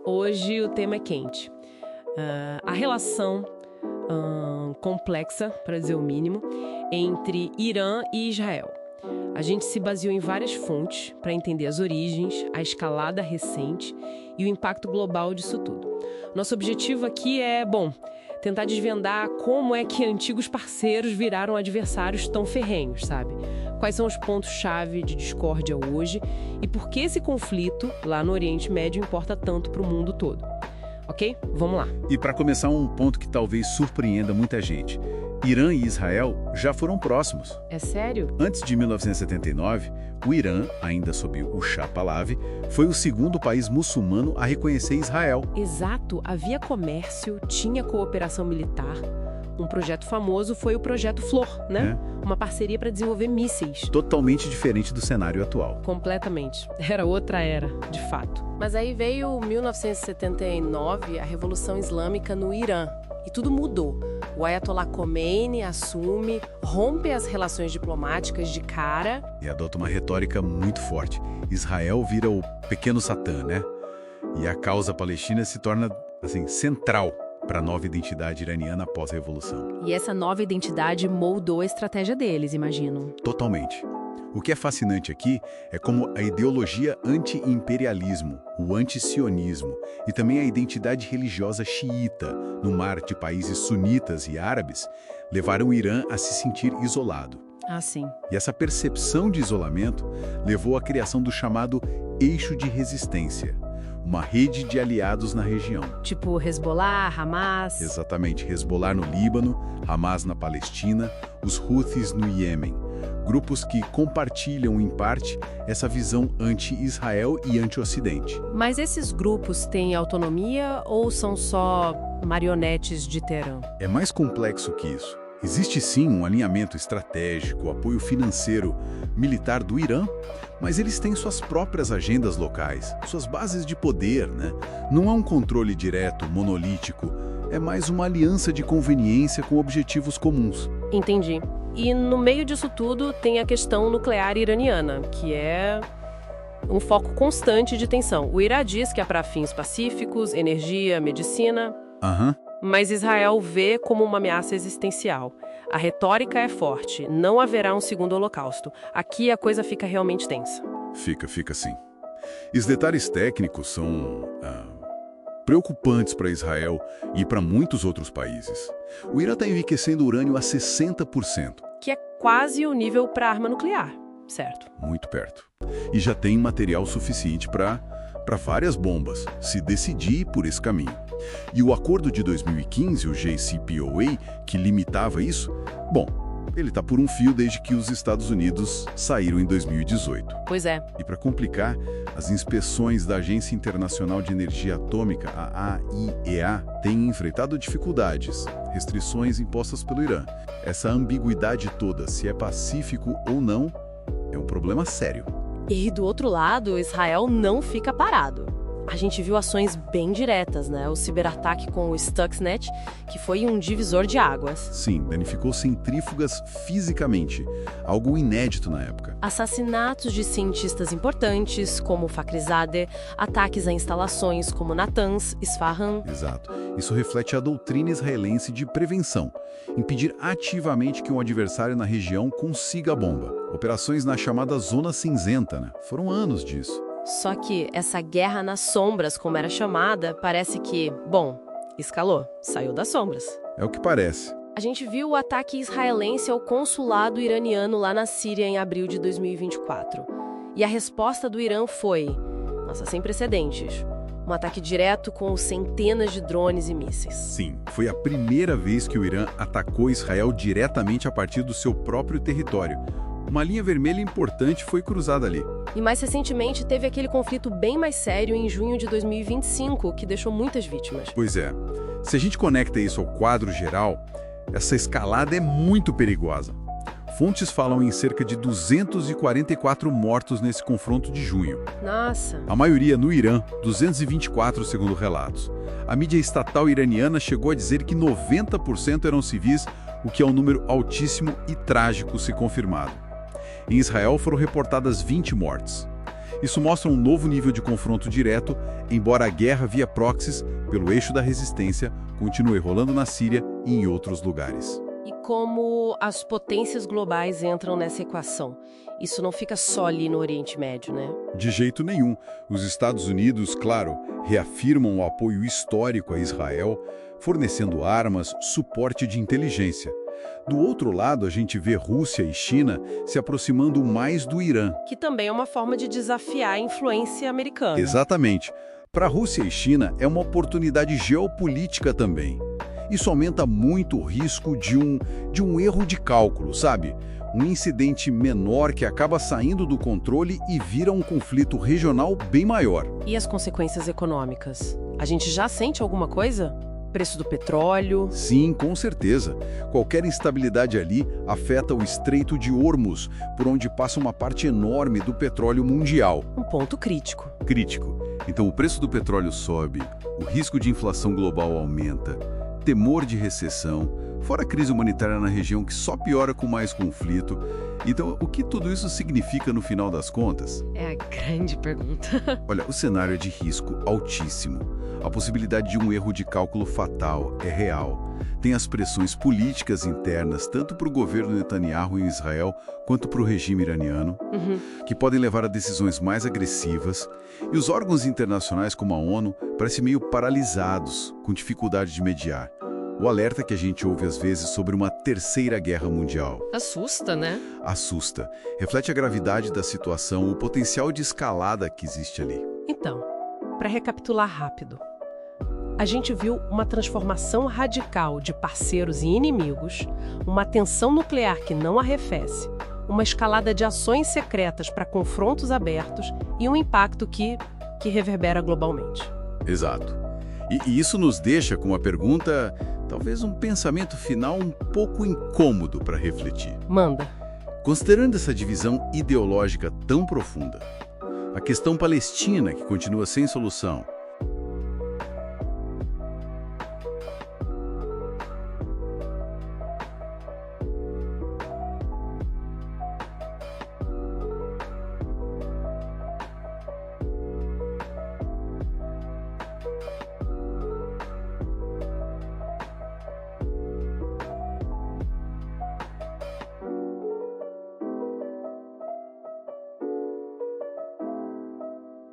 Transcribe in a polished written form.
Hoje o tema é quente. A relação complexa, para dizer o mínimo, entre Irã e Israel. A gente se baseou em várias fontes para entender as origens, a escalada recente e o impacto global disso tudo. Nosso objetivo aqui é, tentar desvendar como é que antigos parceiros viraram adversários tão ferrenhos, sabe? Quais são os pontos-chave de discórdia hoje e por que esse conflito lá no Oriente Médio importa tanto para o mundo todo. Ok? Vamos lá. E para começar, um ponto que talvez surpreenda muita gente. Irã e Israel já foram próximos. É sério? Antes de 1979, o Irã, ainda sob o Shah Pahlavi, foi o segundo país muçulmano a reconhecer Israel. Exato. Havia comércio, tinha cooperação militar. Um projeto famoso foi o Projeto Flor, né? Uma parceria para desenvolver mísseis. Totalmente diferente do cenário atual. Completamente. Era outra era, de fato. Mas aí veio 1979, a Revolução Islâmica no Irã. E tudo mudou. O Ayatollah Khomeini assume, rompe as relações diplomáticas de cara. E adota uma retórica muito forte. Israel vira o pequeno Satã, né? E a causa palestina se torna, central para a nova identidade iraniana após a Revolução. E essa nova identidade moldou a estratégia deles, imagino. Totalmente. O que é fascinante aqui é como a ideologia anti-imperialismo, o anti-sionismo e também a identidade religiosa xiita, no mar de países sunitas e árabes, levaram o Irã a se sentir isolado. Ah, sim. E essa percepção de isolamento levou à criação do chamado Eixo de Resistência, uma rede de aliados na região. Tipo Hezbollah, Hamas... Exatamente, Hezbollah no Líbano, Hamas na Palestina, os Houthis no Iêmen. Grupos que compartilham, em parte, essa visão anti-Israel e anti-Ocidente. Mas esses grupos têm autonomia ou são só marionetes de Teherã? É mais complexo que isso. Existe sim um alinhamento estratégico, apoio financeiro, militar do Irã, mas eles têm suas próprias agendas locais, suas bases de poder, né? Não é um controle direto, monolítico, é mais uma aliança de conveniência com objetivos comuns. Entendi. E no meio disso tudo tem a questão nuclear iraniana, que é um foco constante de tensão. O Irã diz que é para fins pacíficos, energia, medicina... Mas Israel vê como uma ameaça existencial. A retórica é forte, não haverá um segundo holocausto. Aqui a coisa fica realmente tensa. Fica sim. E os detalhes técnicos são preocupantes para Israel e para muitos outros países. O Irã está enriquecendo urânio a 60%. Que é quase o nível para arma nuclear, certo? Muito perto. E já tem material suficiente para várias bombas, se decidir por esse caminho. E o acordo de 2015, o JCPOA, que limitava isso, ele está por um fio desde que os Estados Unidos saíram em 2018. Pois é. E para complicar, as inspeções da Agência Internacional de Energia Atômica, a AIEA, têm enfrentado dificuldades, restrições impostas pelo Irã. Essa ambiguidade toda, se é pacífico ou não, é um problema sério. E do outro lado, Israel não fica parado. A gente viu ações bem diretas, né? O ciberataque com o Stuxnet, que foi um divisor de águas. Sim, danificou centrífugas fisicamente, algo inédito na época. Assassinatos de cientistas importantes, como Fakhrizadeh, ataques a instalações como Natanz, Isfahan. Exato. Isso reflete a doutrina israelense de prevenção, impedir ativamente que um adversário na região consiga a bomba. Operações na chamada Zona Cinzenta, né? Foram anos disso. Só que essa guerra nas sombras, como era chamada, parece que, escalou, saiu das sombras. É o que parece. A gente viu o ataque israelense ao consulado iraniano lá na Síria em abril de 2024. E a resposta do Irã foi, sem precedentes, um ataque direto com centenas de drones e mísseis. Sim, foi a primeira vez que o Irã atacou Israel diretamente a partir do seu próprio território. Uma linha vermelha importante foi cruzada ali. E mais recentemente teve aquele conflito bem mais sério em junho de 2025, que deixou muitas vítimas. Pois é. Se a gente conecta isso ao quadro geral, essa escalada é muito perigosa. Fontes falam em cerca de 244 mortos nesse confronto de junho. Nossa! A maioria no Irã, 224 segundo relatos. A mídia estatal iraniana chegou a dizer que 90% eram civis, o que é um número altíssimo e trágico se confirmado. Em Israel foram reportadas 20 mortes. Isso mostra um novo nível de confronto direto, embora a guerra via proxies, pelo eixo da resistência, continue rolando na Síria e em outros lugares. E como as potências globais entram nessa equação? Isso não fica só ali no Oriente Médio, né? De jeito nenhum. Os Estados Unidos, claro, reafirmam o apoio histórico a Israel, fornecendo armas, suporte de inteligência. Do outro lado, a gente vê Rússia e China se aproximando mais do Irã. Que também é uma forma de desafiar a influência americana. Exatamente. Para a Rússia e China, é uma oportunidade geopolítica também. Isso aumenta muito o risco de um erro de cálculo, sabe? Um incidente menor que acaba saindo do controle e vira um conflito regional bem maior. E as consequências econômicas? A gente já sente alguma coisa? Preço do petróleo? Sim, com certeza. Qualquer instabilidade ali afeta o Estreito de Hormuz, por onde passa uma parte enorme do petróleo mundial. Um ponto crítico. Crítico. Então o preço do petróleo sobe, o risco de inflação global aumenta, temor de recessão, fora a crise humanitária na região que só piora com mais conflito. Então, o que tudo isso significa no final das contas? É a grande pergunta. Olha, o cenário é de risco altíssimo. A possibilidade de um erro de cálculo fatal é real. Tem as pressões políticas internas, tanto para o governo Netanyahu em Israel, quanto para o regime iraniano, que podem levar a decisões mais agressivas. E os órgãos internacionais, como a ONU, parecem meio paralisados, com dificuldade de mediar. O alerta que a gente ouve às vezes sobre uma terceira guerra mundial. Assusta, né? Assusta. Reflete a gravidade da situação, o potencial de escalada que existe ali. Então, para recapitular rápido, a gente viu uma transformação radical de parceiros e inimigos, uma tensão nuclear que não arrefece, uma escalada de ações secretas para confrontos abertos e um impacto que reverbera globalmente. Exato. E isso nos deixa com uma pergunta, talvez um pensamento final um pouco incômodo para refletir. Manda. Considerando essa divisão ideológica tão profunda, a questão palestina que continua sem solução,